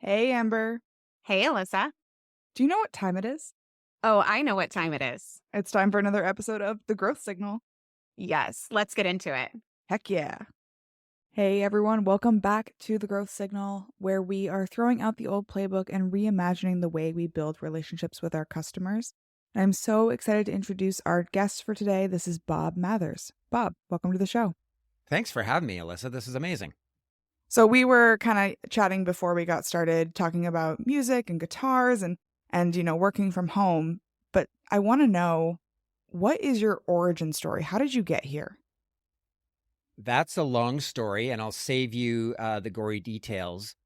Hey, Amber. Hey, Alyssa. Do you know what time it is? Oh, I know what time it is. It's time for another episode of The Growth Signal. Yes, let's get into it. Heck yeah. Hey, everyone. Welcome back to The Growth Signal, where we are throwing out the old playbook and reimagining the way we build relationships with our customers. I'm so excited to introduce our guest for today. This is Bob Mathers. Bob, welcome to the show. Thanks for having me, Alyssa. This is amazing. So we were kind of chatting before we got started, talking about music and guitars and working from home. But I want to know, what is your origin story? How did you get here? That's a long story, and I'll save you the gory details.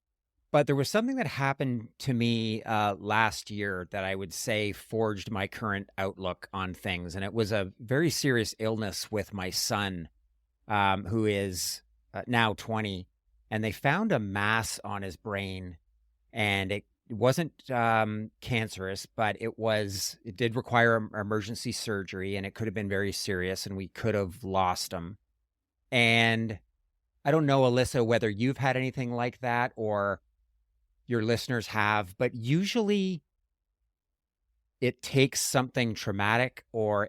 But there was something that happened to me last year that I would say forged my current outlook on things. And it was a very serious illness with my son, who is now 20. And they found a mass on his brain, and it wasn't cancerous, but it did require emergency surgery, and it could have been very serious, and we could have lost him. And I don't know, Alyssa, whether you've had anything like that or your listeners have, but usually it takes something traumatic or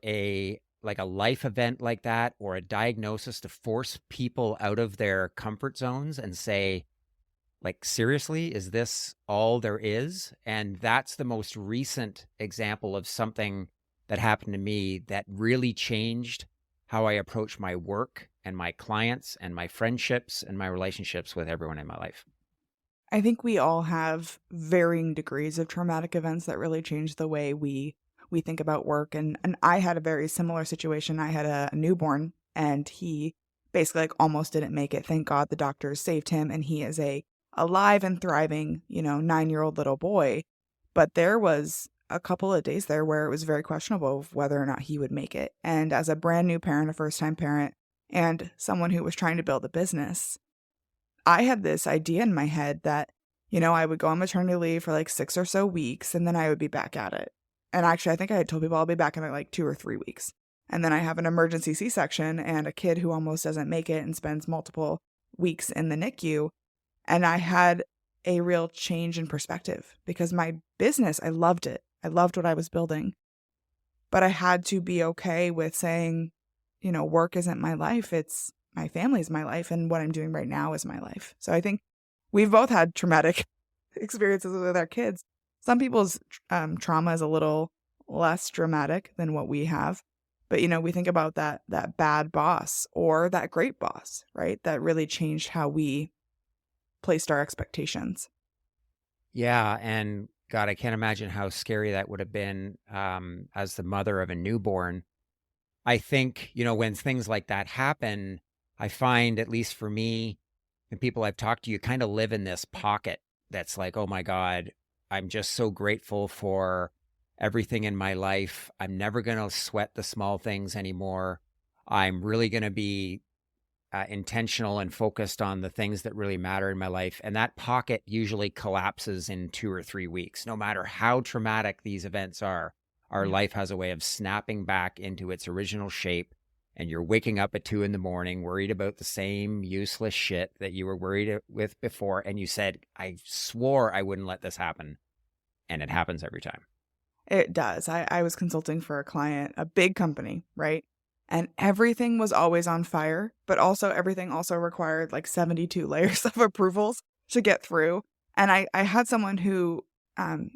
like a life event like that or a diagnosis to force people out of their comfort zones and say, like, seriously, is this all there is? And that's the most recent example of something that happened to me that really changed how I approach my work and my clients and my friendships and my relationships with everyone in my life. I think we all have varying degrees of traumatic events that really change the way we think about work. And I had a very similar situation. I had a newborn, and he basically like almost didn't make it. Thank God the doctors saved him, and he is a alive and thriving, 9-year-old little boy. But there was a couple of days there where it was very questionable of whether or not he would make it. And as a brand new parent, a first-time parent, and someone who was trying to build a business, I had this idea in my head that, I would go on maternity leave for like 6 or so weeks, and then I would be back at it. And actually, I think I had told people I'll be back in like 2 or 3 weeks. And then I have an emergency C-section and a kid who almost doesn't make it and spends multiple weeks in the NICU. And I had a real change in perspective because my business, I loved it. I loved what I was building. But I had to be okay with saying, work isn't my life. It's my family's my life. And what I'm doing right now is my life. So I think we've both had traumatic experiences with our kids. Some people's trauma is a little less dramatic than what we have. But, we think about that bad boss or that great boss, right? That really changed how we placed our expectations. Yeah. And God, I can't imagine how scary that would have been as the mother of a newborn. I think, when things like that happen, I find, at least for me and people I've talked to, you kind of live in this pocket that's like, oh my God, I'm just so grateful for everything in my life. I'm never going to sweat the small things anymore. I'm really going to be intentional and focused on the things that really matter in my life. And that pocket usually collapses in 2 or 3 weeks. No matter how traumatic these events are, our life has a way of snapping back into its original shape. And you're waking up at 2 a.m, worried about the same useless shit that you were worried with before. And you said, I swore I wouldn't let this happen. And it happens every time. It does. I was consulting for a client, a big company, right? And everything was always on fire, but also everything also required like 72 layers of approvals to get through. And I had someone who,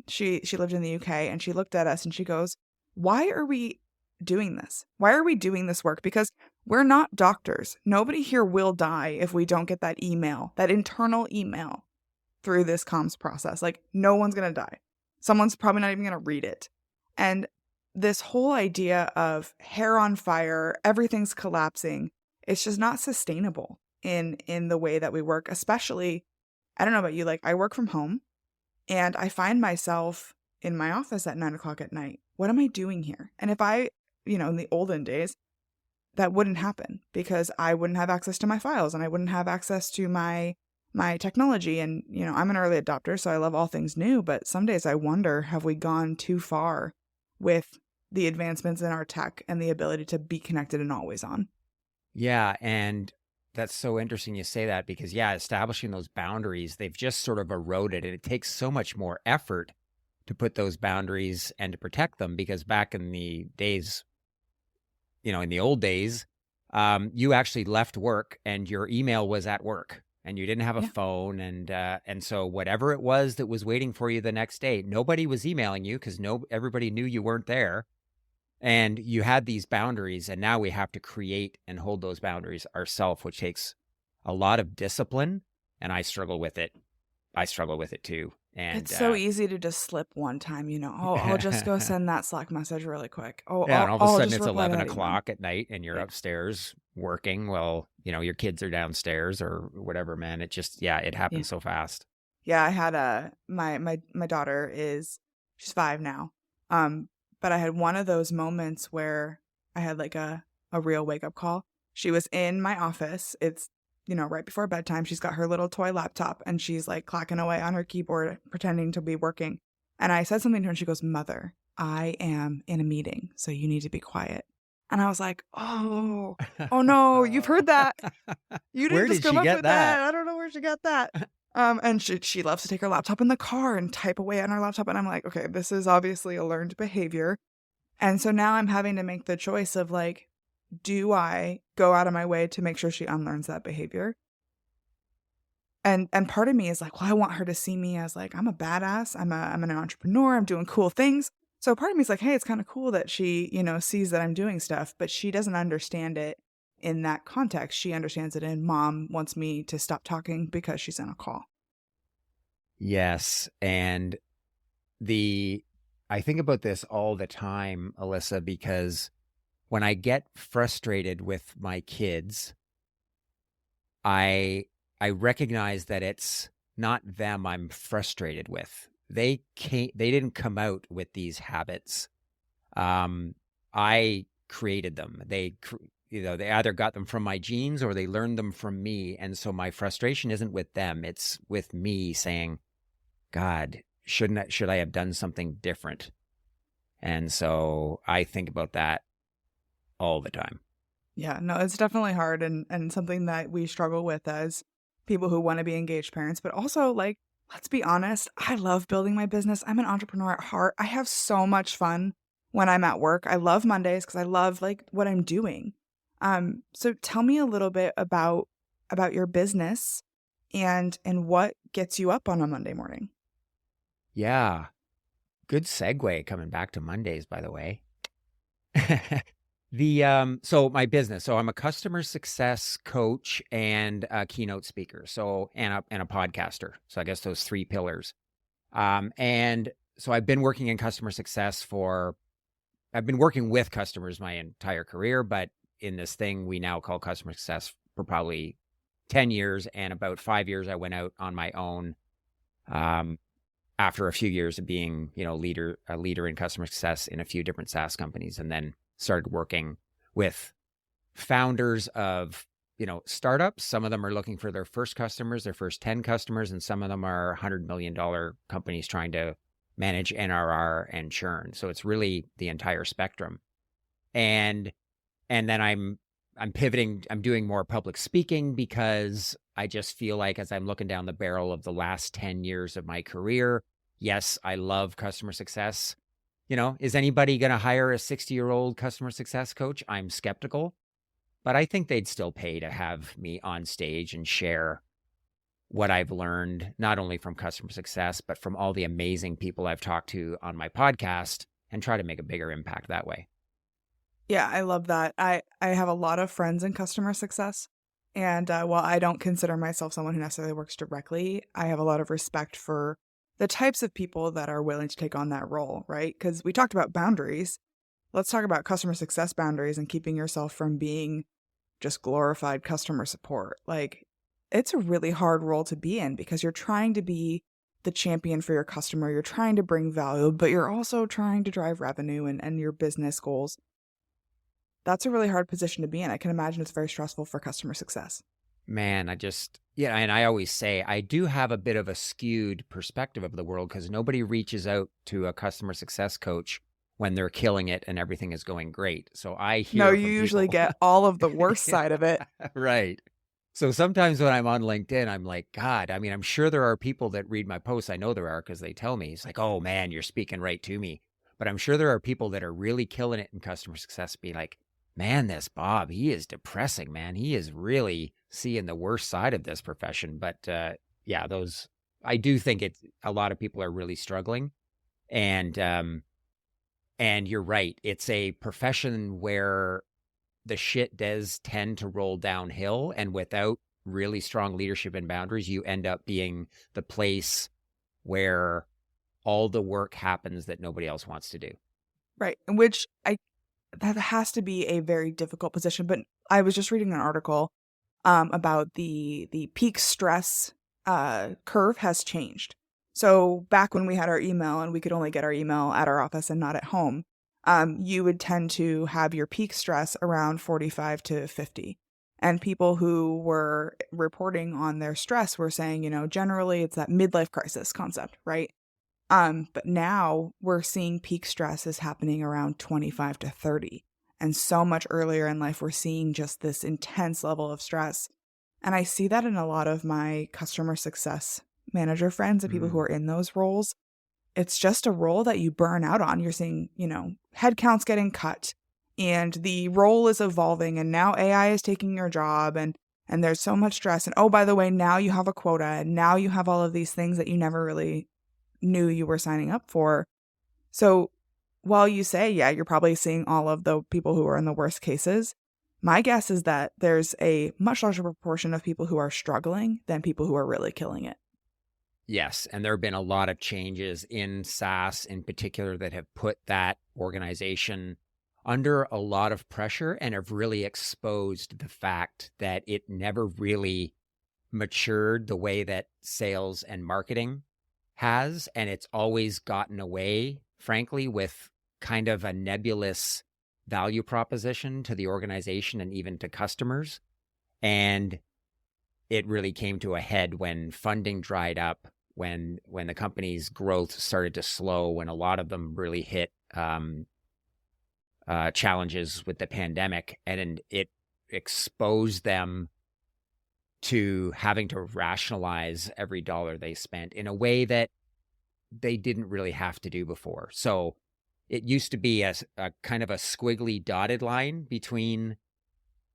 she lived in the UK, and she looked at us and she goes, why are we doing this? Why are we doing this work? Because we're not doctors. Nobody here will die if we don't get that email, that internal email through this comms process. Like, no one's going to die. Someone's probably not even going to read it. And this whole idea of hair on fire, everything's collapsing, it's just not sustainable in the way that we work. Especially, I don't know about you, like, I work from home and I find myself in my office at 9 o'clock at night. What am I doing here? And if I, in the olden days, that wouldn't happen because I wouldn't have access to my files and I wouldn't have access to my technology. And, I'm an early adopter, so I love all things new. But some days I wonder, have we gone too far with the advancements in our tech and the ability to be connected and always on? Yeah. And That's so interesting you say that because, yeah, establishing those boundaries, they've just sort of eroded, and it takes so much more effort to put those boundaries and to protect them because back in the days, in the old days, you actually left work and your email was at work and you didn't have a Yeah. phone. And so whatever it was that was waiting for you the next day, nobody was emailing you because everybody knew you weren't there. And you had these boundaries, and now we have to create and hold those boundaries ourselves, which takes a lot of discipline. And I struggle with it. I struggle with it too. And It's so easy to just slip one time, oh, I'll just go send that Slack message really quick. Oh, yeah, and all of a I'll sudden just it's reply to 11 that email. o'clock at night and you're Yeah. upstairs working. Well, your kids are downstairs or whatever, man. It just, it happens so fast. Yeah, I had my daughter she's 5 now. But I had one of those moments where I had like a real wake up call. She was in my office. It's, right before bedtime. She's got her little toy laptop and she's like clacking away on her keyboard, pretending to be working. And I said something to her and she goes, "Mother, I am in a meeting, so you need to be quiet." And I was like, oh no, you've heard that. You Where didn't just did she come up get with that. that? I don't know where she got that. And she loves to take her laptop in the car and type away on her laptop. And I'm like, okay, this is obviously a learned behavior. And so now I'm having to make the choice of like, do I go out of my way to make sure she unlearns that behavior? And part of me is like, well, I want her to see me as like, I'm a badass. I'm an entrepreneur. I'm doing cool things. So part of me is like, hey, it's kind of cool that she, sees that I'm doing stuff, but she doesn't understand it in that context. She understands it in mom wants me to stop talking because she's on a call. Yes. And I think about this all the time, Alyssa, because when I get frustrated with my kids, I recognize that it's not them I'm frustrated with. They didn't come out with these habits. I created them. They either got them from my genes or they learned them from me. And so my frustration isn't with them. It's with me saying, God, should I have done something different? And so I think about that all the time. Yeah, no, it's definitely hard and something that we struggle with as people who want to be engaged parents, but also like, let's be honest, I love building my business. I'm an entrepreneur at heart. I have so much fun when I'm at work. I love Mondays because I love like what I'm doing. So tell me a little bit about your business and what gets you up on a Monday morning. Yeah. Good segue coming back to Mondays, by the way. So my business. So I'm a customer success coach and a keynote speaker. So, and a podcaster. So I guess those 3 pillars. And so I've been working in customer success I've been working with customers my entire career, but in this thing we now call customer success for probably 10 years. And about 5 years, I went out on my own, after a few years of being, a leader in customer success in a few different SaaS companies, and then started working with founders of, startups. Some of them are looking for their first customers, their first 10 customers, and some of them are $100 million companies trying to manage NRR and churn. So it's really the entire spectrum. And then I'm pivoting, I'm doing more public speaking because I just feel like as I'm looking down the barrel of the last 10 years of my career, yes, I love customer success. Is anybody going to hire a 60-year-old customer success coach? I'm skeptical, but I think they'd still pay to have me on stage and share what I've learned, not only from customer success, but from all the amazing people I've talked to on my podcast and try to make a bigger impact that way. Yeah, I love that. I have a lot of friends in customer success. And while I don't consider myself someone who necessarily works directly, I have a lot of respect for the types of people that are willing to take on that role, right? Because we talked about boundaries. Let's talk about customer success boundaries and keeping yourself from being just glorified customer support. Like, it's a really hard role to be in because you're trying to be the champion for your customer. You're trying to bring value, but you're also trying to drive revenue and your business goals. That's a really hard position to be in. I can imagine it's very stressful for customer success. Man, and I always say I do have a bit of a skewed perspective of the world because nobody reaches out to a customer success coach when they're killing it and everything is going great. So I hear No, from you usually people. get all of the worst side of it. Right. So sometimes when I'm on LinkedIn, I'm like, God, I mean, I'm sure there are people that read my posts. I know there are because they tell me. It's like, oh man, you're speaking right to me. But I'm sure there are people that are really killing it in customer success, be like, man, this Bob, he is depressing, man. He is really seeing the worst side of this profession. But yeah, I do think a lot of people are really struggling. And you're right. It's a profession where the shit does tend to roll downhill, and without really strong leadership and boundaries, you end up being the place where all the work happens that nobody else wants to do. Right. Which that has to be a very difficult position. But I was just reading an article about the peak stress curve has changed. So back when we had our email and we could only get our email at our office and not at home, you would tend to have your peak stress around 45 to 50. And people who were reporting on their stress were saying, generally it's that midlife crisis concept, right? But now we're seeing peak stress is happening around 25 to 30. And so much earlier in life, we're seeing just this intense level of stress. And I see that in a lot of my customer success manager friends and people who are in those roles. It's just a role that you burn out on. You're seeing, headcounts getting cut and the role is evolving and now AI is taking your job and there's so much stress. And oh, by the way, now you have a quota and now you have all of these things that you never really knew you were signing up for. So while you say, yeah, you're probably seeing all of the people who are in the worst cases, my guess is that there's a much larger proportion of people who are struggling than people who are really killing it. Yes. And there have been a lot of changes in SaaS in particular that have put that organization under a lot of pressure and have really exposed the fact that it never really matured the way that sales and marketing has. And it's always gotten away, frankly, with kind of a nebulous value proposition to the organization and even to customers. And it really came to a head when funding dried up, when the company's growth started to slow, when a lot of them really hit challenges with the pandemic, and it exposed them to having to rationalize every dollar they spent in a way that they didn't really have to do before. So it used to be a kind of a squiggly dotted line between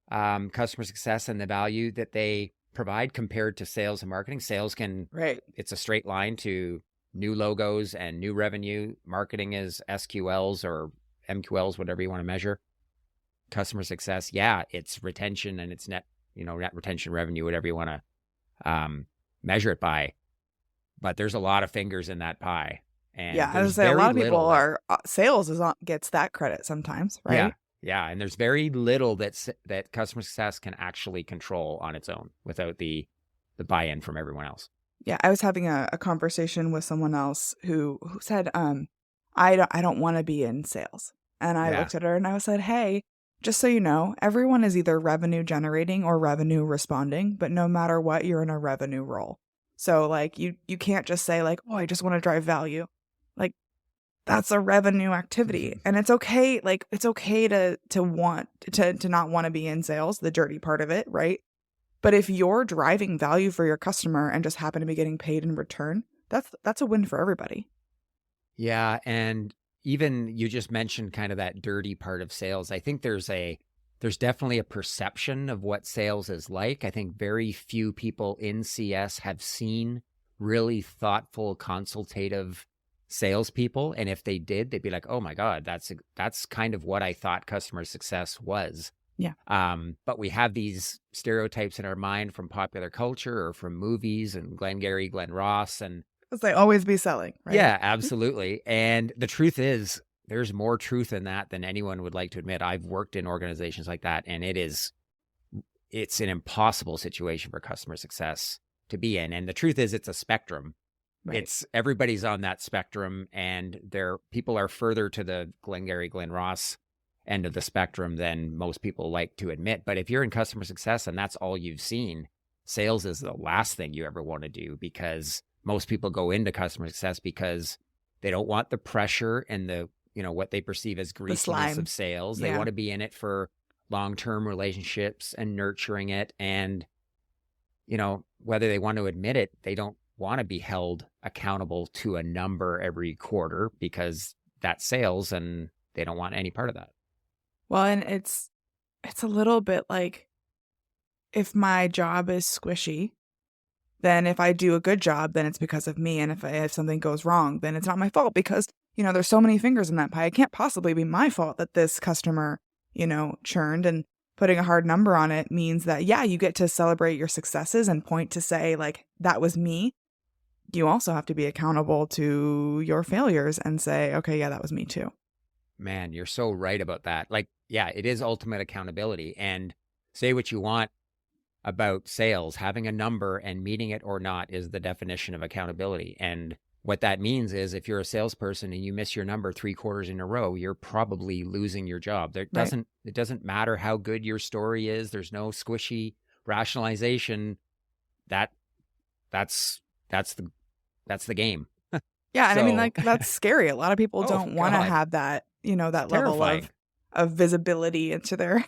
customer success and the value that they provide compared to sales and marketing. Sales it's a straight line to new logos and new revenue. Marketing is SQLs or MQLs, whatever you want to measure. Customer success, yeah, it's retention and it's net retention revenue, whatever you want to measure it by. But there's a lot of fingers in that pie. And yeah, I was say a lot of people are sales gets that credit sometimes, right? Yeah, and there's very little that customer success can actually control on its own without the buy-in from everyone else. Yeah, I was having a conversation with someone else who said, I don't want to be in sales. And I looked at her and I said, hey, just so you know, everyone is either revenue generating or revenue responding, but no matter what, you're in a revenue role. So like you can't just say like, oh, I just want to drive value. Like that's a revenue activity. And it's okay. Like it's okay to want to not want to be in sales, the dirty part of it, right? But if you're driving value for your customer and just happen to be getting paid in return, that's a win for everybody. Yeah, and even you just mentioned kind of that dirty part of sales. I think there's definitely a perception of what sales is like. I think very few people in CS have seen really thoughtful, consultative salespeople. And if they did, they'd be like, oh my God, that's kind of what I thought customer success was. Yeah. But we have these stereotypes in our mind from popular culture or from movies and Glengarry Glen Ross and because they always be selling, right? Yeah, absolutely. And the truth is, there's more truth in that than anyone would like to admit. I've worked in organizations like that, and it's an impossible situation for customer success to be in. And the truth is, it's a spectrum. Right. Everybody's on that spectrum, and people are further to the Glengarry Glen Ross end of the spectrum than most people like to admit. But if you're in customer success and that's all you've seen, sales is the last thing you ever want to do, because most people go into customer success because they don't want the pressure and the, what they perceive as greasiness of sales. They want to be in it for long-term relationships and nurturing it. And whether they want to admit it, they don't want to be held accountable to a number every quarter because that's sales and they don't want any part of that. Well, and it's a little bit like, if my job is squishy, then if I do a good job, then it's because of me. And if something goes wrong, then it's not my fault because, there's so many fingers in that pie. It can't possibly be my fault that this customer, churned. And putting a hard number on it means that, yeah, you get to celebrate your successes and point to say, like, that was me. You also have to be accountable to your failures and say, okay, yeah, that was me too. Man, you're so right about that. Like, yeah, it is ultimate accountability. And say what you want about sales, having a number and meeting it or not is the definition of accountability. And what that means is if you're a salesperson and you miss your number 3 quarters in a row, you're probably losing your job. It doesn't matter how good your story is. There's no squishy rationalization. That's the game. Yeah, and I mean, like, that's scary. A lot of people don't want to God. have that, that level Terrifying. of visibility into their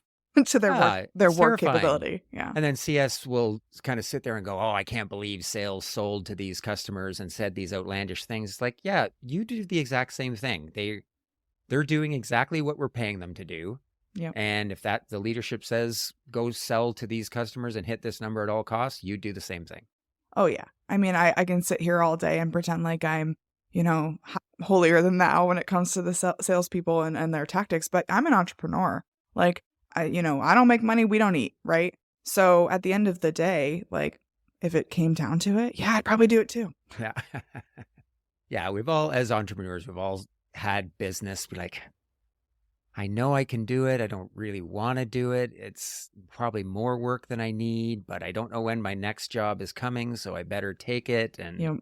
their work terrifying. capability. Yeah. And then CS will kind of sit there and go, oh, I can't believe sales sold to these customers and said these outlandish things. It's like, yeah, you do the exact same thing. They're doing exactly what we're paying them to do. Yep. And if the leadership says, go sell to these customers and hit this number at all costs, you do the same thing. Oh, yeah. I mean, I can sit here all day and pretend like I'm, holier than thou when it comes to the salespeople and their tactics, but I'm an entrepreneur. Like, I don't make money, we don't eat, right? So at the end of the day, like, if it came down to it, yeah, I'd probably do it too. Yeah. Yeah, as entrepreneurs, we've all had business be like, I know I can do it. I don't really want to do it. It's probably more work than I need, but I don't know when my next job is coming, so I better take it. And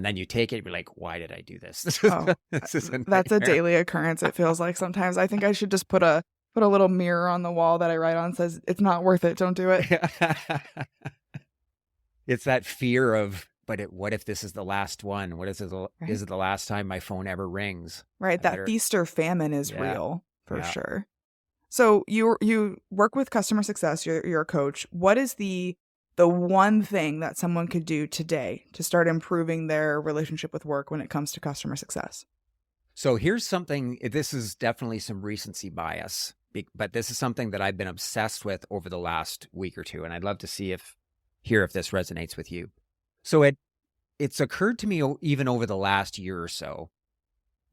then you take it, you're like, why did I do this? That's a daily occurrence, it feels like sometimes. I think I should just put a little mirror on the wall that I write on, says, it's not worth it, don't do it. It's that fear of, what if this is the last one? What is it the last time my phone ever rings? Right, that feast or famine is real. For Yeah. sure. So you work with customer success, you're a coach. What is the one thing that someone could do today to start improving their relationship with work when it comes to customer success? So here's something, this is definitely some recency bias, but this is something that I've been obsessed with over the last week or two, and I'd love to hear if this resonates with you. So it's occurred to me even over the last year or so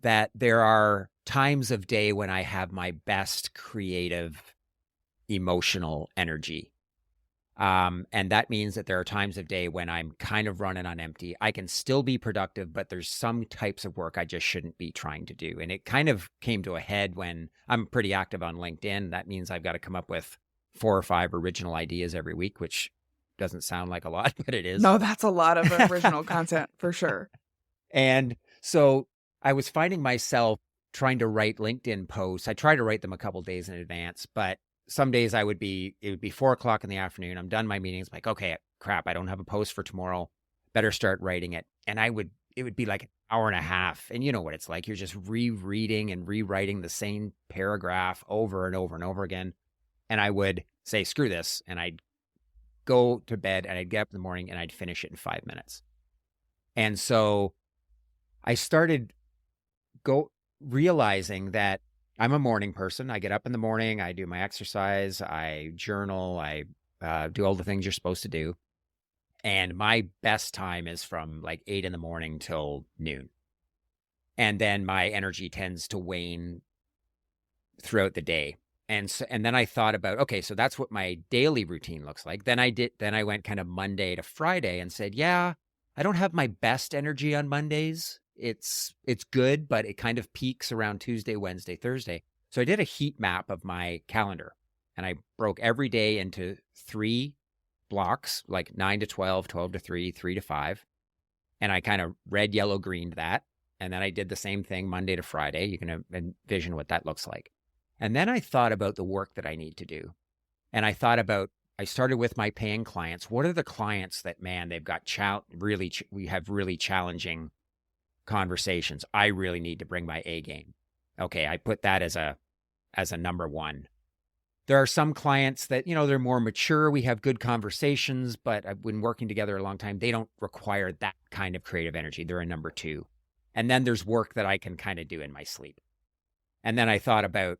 that there are times of day when I have my best creative, emotional energy. And that means that there are times of day when I'm kind of running on empty. I can still be productive, but there's some types of work I just shouldn't be trying to do. And it kind of came to a head when I'm pretty active on LinkedIn. That means I've got to come up with 4 or 5 original ideas every week, which doesn't sound like a lot, but it is. No, that's a lot of original content for sure. And so I was finding myself trying to write LinkedIn posts. I try to write them a couple days in advance, but some days it would be 4:00 in the afternoon. I'm done my meetings. I'm like, okay, crap, I don't have a post for tomorrow. Better start writing it. And it would be like an hour and a half. And you know what it's like. You're just rereading and rewriting the same paragraph over and over and over again. And I would say, screw this. And I'd go to bed and I'd get up in the morning and I'd finish it in 5 minutes. And so I started realizing that I'm a morning person. I get up in the morning, I do my exercise, I journal, I do all the things you're supposed to do. And my best time is from like 8 in the morning till noon. And then my energy tends to wane throughout the day. And then I thought about, okay, so that's what my daily routine looks like. Then I went kind of Monday to Friday and said, yeah, I don't have my best energy on Mondays. It's good, but it kind of peaks around Tuesday, Wednesday, Thursday. So I did a heat map of my calendar and I broke every day into 3 blocks, like 9 to 12, 12 to 3, 3 to 5. And I kind of red, yellow, greened that. And then I did the same thing Monday to Friday. You can envision what that looks like. And then I thought about the work that I need to do. And I started with my paying clients. What are the clients that, man, they've got we have really challenging conversations. I really need to bring my A game. Okay, I put that as a number one. There are some clients that, they're more mature. We have good conversations, but I've been working together a long time. They don't require that kind of creative energy. They're a number two. And then there's work that I can kind of do in my sleep. And then I thought about,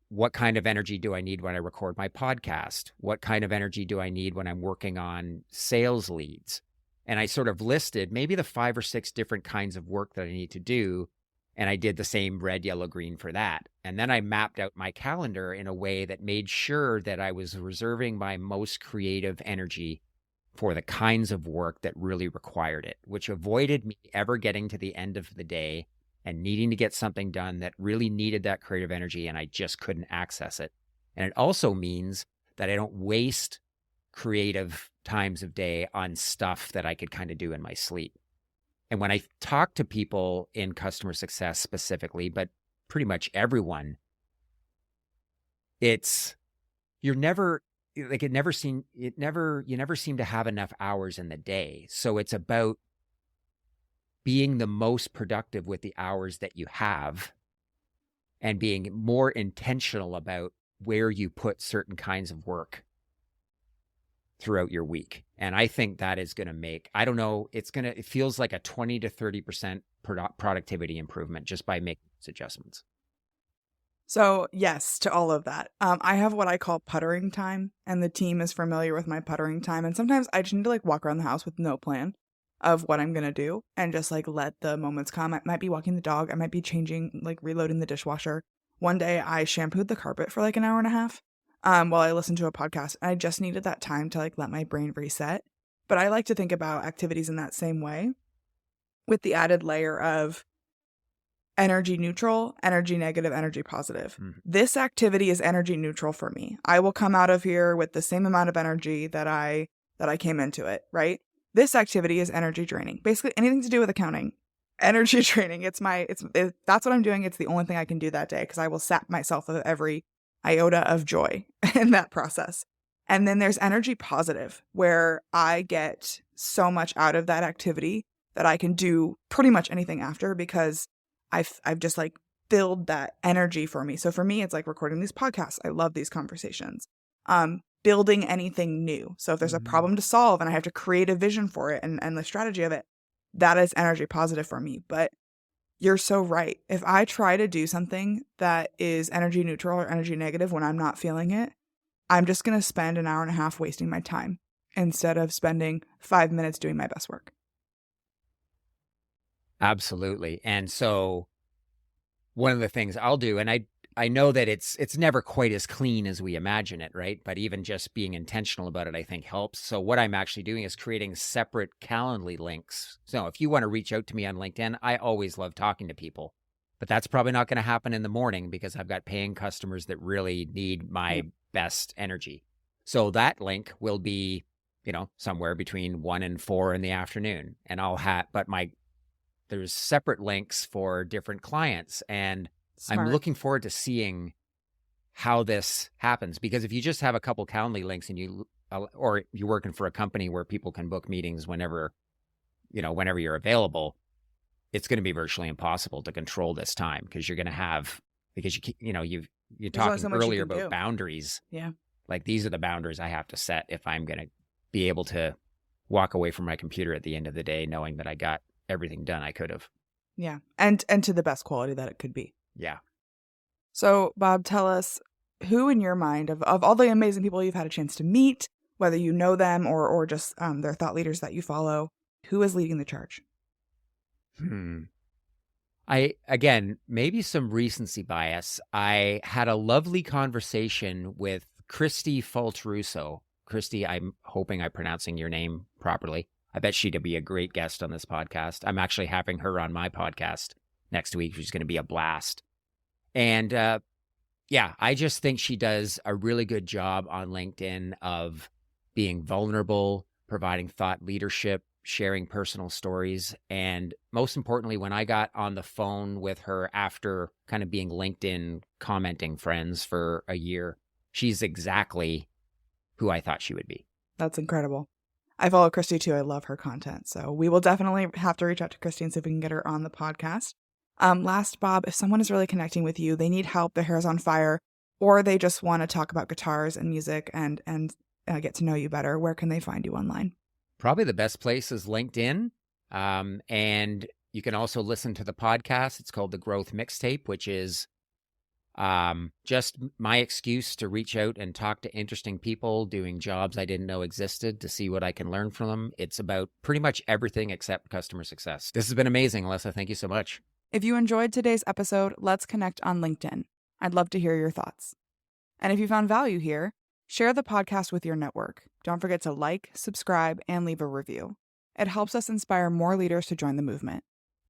what kind of energy do I need when I record my podcast? What kind of energy do I need when I'm working on sales leads? And I sort of listed maybe the 5 or 6 different kinds of work that I need to do. And I did the same red, yellow, green for that. And then I mapped out my calendar in a way that made sure that I was reserving my most creative energy for the kinds of work that really required it, which avoided me ever getting to the end of the day and needing to get something done that really needed that creative energy, and I just couldn't access it. And it also means that I don't waste creative times of day on stuff that I could kind of do in my sleep. And when I talk to people in customer success specifically, but pretty much everyone, you never seem to have enough hours in the day. So it's about being the most productive with the hours that you have and being more intentional about where you put certain kinds of work throughout your week. And I think that is going to make, I don't know, it feels like a 20 to 30% productivity improvement just by making these adjustments. So yes, to all of that. I have what I call puttering time, and the team is familiar with my puttering time. And sometimes I just need to walk around the house with no plan of what I'm going to do and just let the moments come. I might be walking the dog. I might be changing, reloading the dishwasher. One day I shampooed the carpet for an hour and a half while I listened to a podcast. And I just needed that time to let my brain reset. But I like to think about activities in that same way, with the added layer of energy neutral, energy negative, energy positive. Mm-hmm. This activity is energy neutral for me. I will come out of here with the same amount of energy that I came into it, right? This activity is energy draining. Basically anything to do with accounting, energy draining. That's what I'm doing. It's the only thing I can do that day because I will sap myself of every iota of joy in that process. And then there's energy positive, where I get so much out of that activity that I can do pretty much anything after because I've just filled that energy for me. So for me, it's recording these podcasts. I love these conversations. Building anything new. So if there's a problem to solve and I have to create a vision for it and the strategy of it, that is energy positive for me. But you're so right. If I try to do something that is energy neutral or energy negative when I'm not feeling it, I'm just going to spend an hour and a half wasting my time instead of spending 5 minutes doing my best work. Absolutely. And so one of the things I'll do, and I know that it's never quite as clean as we imagine it, right? But even just being intentional about it, I think helps. So what I'm actually doing is creating separate Calendly links. So if you want to reach out to me on LinkedIn, I always love talking to people, but that's probably not going to happen in the morning because I've got paying customers that really need my best energy. So that link will be, somewhere between 1 and 4 in the afternoon. And there's separate links for different clients. And Smart. I'm looking forward to seeing how this happens, because if you just have a couple Calendly links and or you're working for a company where people can book meetings whenever you're available, it's going to be virtually impossible to control this time because you're talking so much earlier you can about do. boundaries. Yeah. These are the boundaries I have to set if I'm going to be able to walk away from my computer at the end of the day, knowing that I got everything done I could have. Yeah. And to the best quality that it could be. Yeah. So, Bob, tell us who in your mind of all the amazing people you've had a chance to meet, whether you know them or just their thought leaders that you follow, who is leading the charge? Again, maybe some recency bias. I had a lovely conversation with Christy Falteruso. Christy, I'm hoping I'm pronouncing your name properly. I bet she'd be a great guest on this podcast. I'm actually having her on my podcast next week. She's going to be a blast. And I just think she does a really good job on LinkedIn of being vulnerable, providing thought leadership, sharing personal stories. And most importantly, when I got on the phone with her after kind of being LinkedIn commenting friends for a year, she's exactly who I thought she would be. That's incredible. I follow Christy too. I love her content. So we will definitely have to reach out to Christy and see if we can get her on the podcast. Last, Bob, if someone is really connecting with you, they need help, their hair is on fire, or they just want to talk about guitars and music and get to know you better, where can they find you online? Probably the best place is LinkedIn. And you can also listen to the podcast. It's called the Growth Mixtape, which is just my excuse to reach out and talk to interesting people doing jobs I didn't know existed to see what I can learn from them. It's about pretty much everything except customer success. This has been amazing, Alyssa. Thank you so much. If you enjoyed today's episode, let's connect on LinkedIn. I'd love to hear your thoughts. And if you found value here, share the podcast with your network. Don't forget to like, subscribe, and leave a review. It helps us inspire more leaders to join the movement.